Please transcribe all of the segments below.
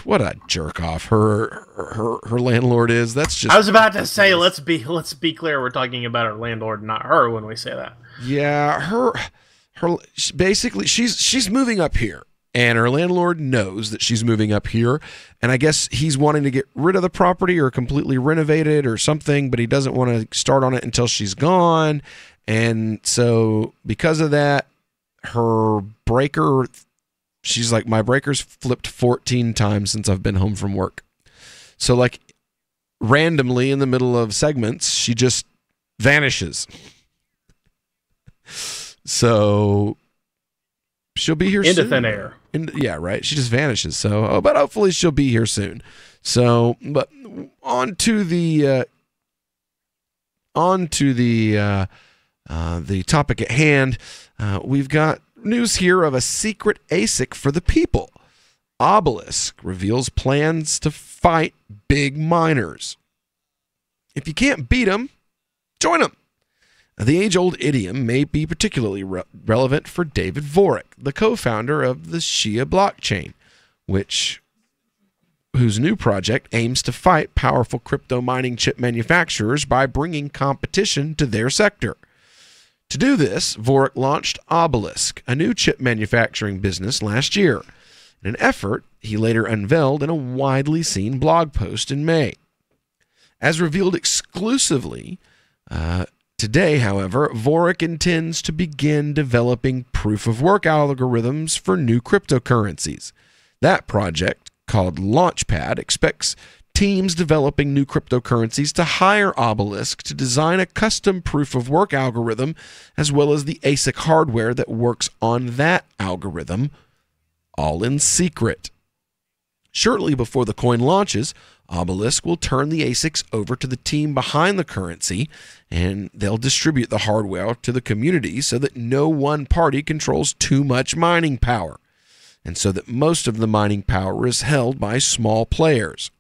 what a jerk off her landlord is. That's just. I was about to say, let's be clear. We're talking about her landlord, not her, when we say that. Yeah, her basically she's moving up here, and her landlord knows that she's moving up here, and I guess he's wanting to get rid of the property or completely renovate it or something, but he doesn't want to start on it until she's gone. And so because of that, her breaker, she's like, my breaker's flipped 14 times since I've been home from work. So like randomly in the middle of segments, she just vanishes. So she'll be here soon. Into thin air. Yeah, right. She just vanishes. So, but hopefully she'll be here soon. So, but on to the topic at hand. We've got news here of a secret ASIC for the people. Obelisk reveals plans to fight big miners. If you can't beat them, join them. The age-old idiom may be particularly relevant for David Vorik, the co-founder of the Shia blockchain, whose new project aims to fight powerful crypto mining chip manufacturers by bringing competition to their sector. To do this, Vorik launched Obelisk, a new chip manufacturing business, last year, in an effort he later unveiled in a widely seen blog post in May. As revealed exclusively today, however, Vorik intends to begin developing proof-of-work algorithms for new cryptocurrencies. That project, called Launchpad, expects teams developing new cryptocurrencies to hire Obelisk to design a custom proof-of-work algorithm, as well as the ASIC hardware that works on that algorithm, all in secret. Shortly before the coin launches, Obelisk will turn the ASICs over to the team behind the currency, and they'll distribute the hardware to the community so that no one party controls too much mining power, and so that most of the mining power is held by small players.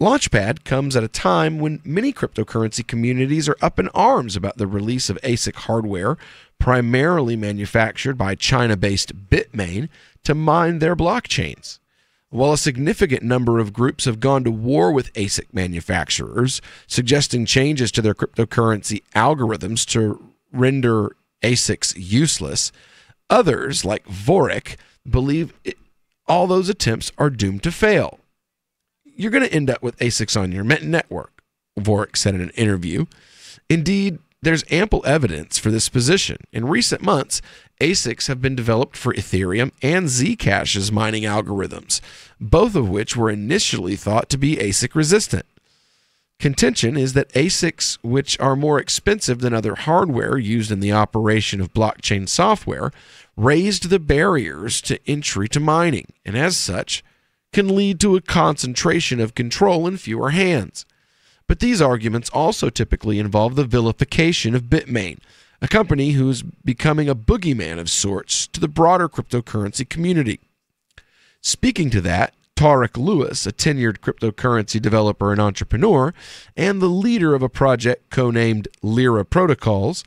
Launchpad comes at a time when many cryptocurrency communities are up in arms about the release of ASIC hardware, primarily manufactured by China-based Bitmain, to mine their blockchains. While a significant number of groups have gone to war with ASIC manufacturers, suggesting changes to their cryptocurrency algorithms to render ASICs useless, others, like Vorik, believe all those attempts are doomed to fail. You're going to end up with ASICs on your network, Vorik said in an interview. Indeed, there's ample evidence for this position. In recent months, ASICs have been developed for Ethereum and Zcash's mining algorithms, both of which were initially thought to be ASIC resistant. Contention is that ASICs, which are more expensive than other hardware used in the operation of blockchain software, raised the barriers to entry to mining, and as such, can lead to a concentration of control in fewer hands. But these arguments also typically involve the vilification of Bitmain, a company who's becoming a boogeyman of sorts to the broader cryptocurrency community. Speaking to that, Tarek Lewis, a tenured cryptocurrency developer and entrepreneur, and the leader of a project codenamed Lyra Protocols,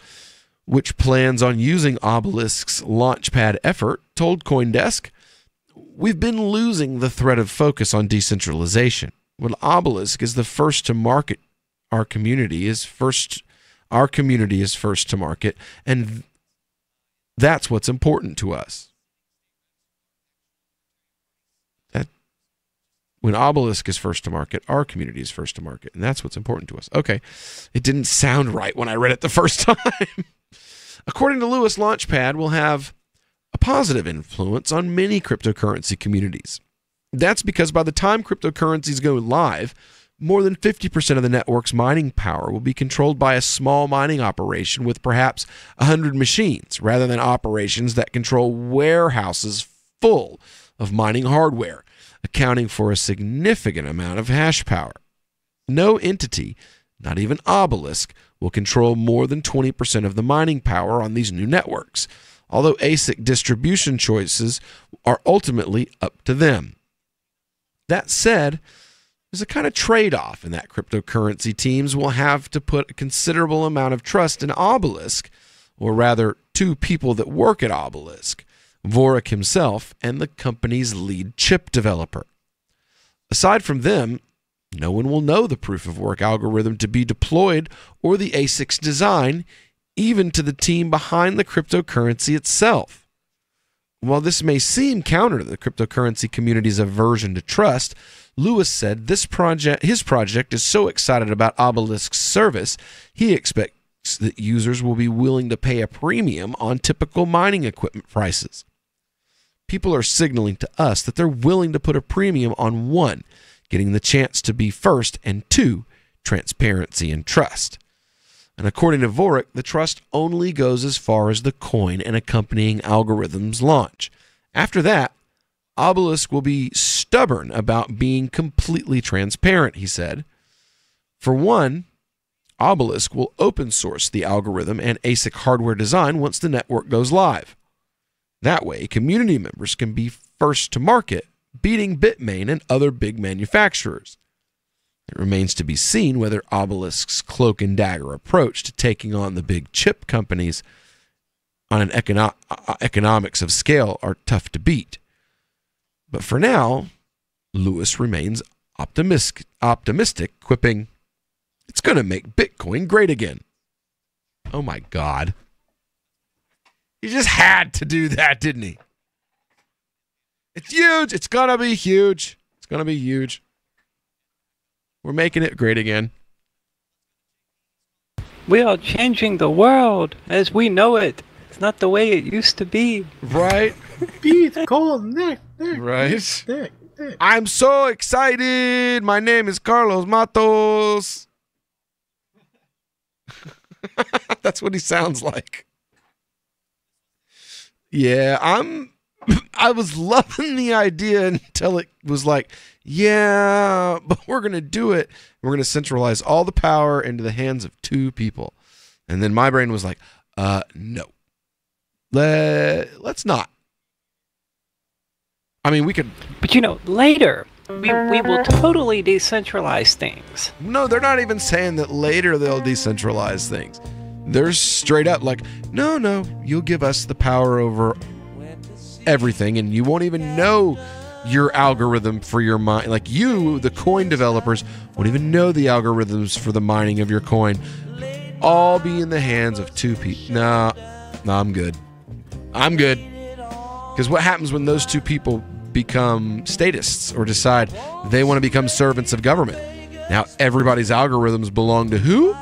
which plans on using Obelisk's Launchpad effort, told CoinDesk, "We've been losing the thread of focus on decentralization. When Obelisk is the first to market, our community is first to market, and that's what's important to us." When Obelisk is first to market, our community is first to market, and that's what's important to us. Okay, it didn't sound right when I read it the first time. According to Lewis, Launchpad will have a positive influence on many cryptocurrency communities. That's because by the time cryptocurrencies go live, more than 50% of the network's mining power will be controlled by a small mining operation with perhaps 100 machines, rather than operations that control warehouses full of mining hardware, accounting for a significant amount of hash power. No entity, not even Obelisk, will control more than 20% of the mining power on these new networks, although ASIC distribution choices are ultimately up to them. That said, there's a kind of trade-off in that cryptocurrency teams will have to put a considerable amount of trust in Obelisk, or rather, two people that work at Obelisk, Vorik himself and the company's lead chip developer. Aside from them, no one will know the proof of work algorithm to be deployed or the ASIC's design, even to the team behind the cryptocurrency itself. While this may seem counter to the cryptocurrency community's aversion to trust, Lewis said his project is so excited about Obelisk's service, he expects that users will be willing to pay a premium on typical mining equipment prices. People are signaling to us that they're willing to put a premium on 1, getting the chance to be first, and 2, transparency and trust. And according to Vorik, the trust only goes as far as the coin and accompanying algorithms launch. After that, Obelisk will be stubborn about being completely transparent, he said. For one, Obelisk will open source the algorithm and ASIC hardware design once the network goes live. That way, community members can be first to market, beating Bitmain and other big manufacturers. It remains to be seen whether Obelisk's cloak and dagger approach to taking on the big chip companies on an economics of scale are tough to beat. But for now, Lewis remains optimistic, quipping, "It's going to make Bitcoin great again." Oh my God. He just had to do that, didn't he? It's huge. It's going to be huge. It's going to be huge. We're making it great again. We are changing the world as we know it. It's not the way it used to be. Right? Beat, cold, Nick. Right? Nick. I'm so excited. My name is Carlos Matos. That's what he sounds like. Yeah, I was loving the idea until it was like, yeah, but we're going to do it. We're going to centralize all the power into the hands of 2 people. And then my brain was like, no. Let's not. I mean, we could... But later, we will totally decentralize things. No, they're not even saying that later they'll decentralize things. They're straight up like, no, you'll give us the power over everything, and you won't even know your algorithm for your mine. Like you, the coin developers, won't even know the algorithms for the mining of your coin. All be in the hands of 2 people. No, I'm good. Because what happens when those 2 people become statists or decide they want to become servants of government? Now everybody's algorithms belong to who?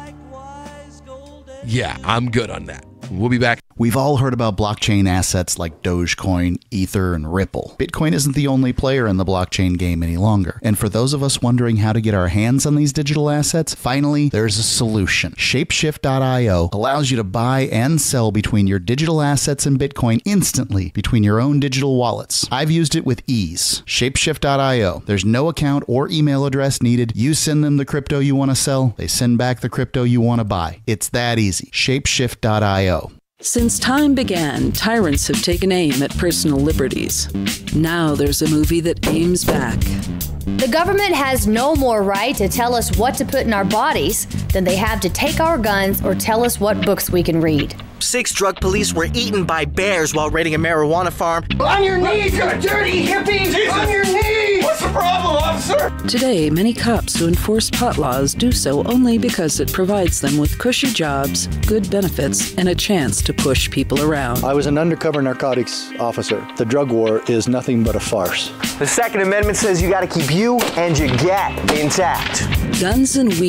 Yeah, I'm good on that. We'll be back. We've all heard about blockchain assets like Dogecoin, Ether, and Ripple. Bitcoin isn't the only player in the blockchain game any longer. And for those of us wondering how to get our hands on these digital assets, finally, there's a solution. Shapeshift.io allows you to buy and sell between your digital assets and Bitcoin instantly between your own digital wallets. I've used it with ease. Shapeshift.io. There's no account or email address needed. You send them the crypto you want to sell. They send back the crypto you want to buy. It's that easy. Shapeshift.io. Since time began, tyrants have taken aim at personal liberties. Now there's a movie that aims back. The government has no more right to tell us what to put in our bodies than they have to take our guns or tell us what books we can read. 6 drug police were eaten by bears while raiding a marijuana farm. On your knees, you dirty hippies! Jesus. On your knees! What's the problem, officer? Today, many cops who enforce pot laws do so only because it provides them with cushy jobs, good benefits, and a chance to push people around. I was an undercover narcotics officer. The drug war is nothing but a farce. The Second Amendment says you gotta keep you and your gat intact. Guns and weed.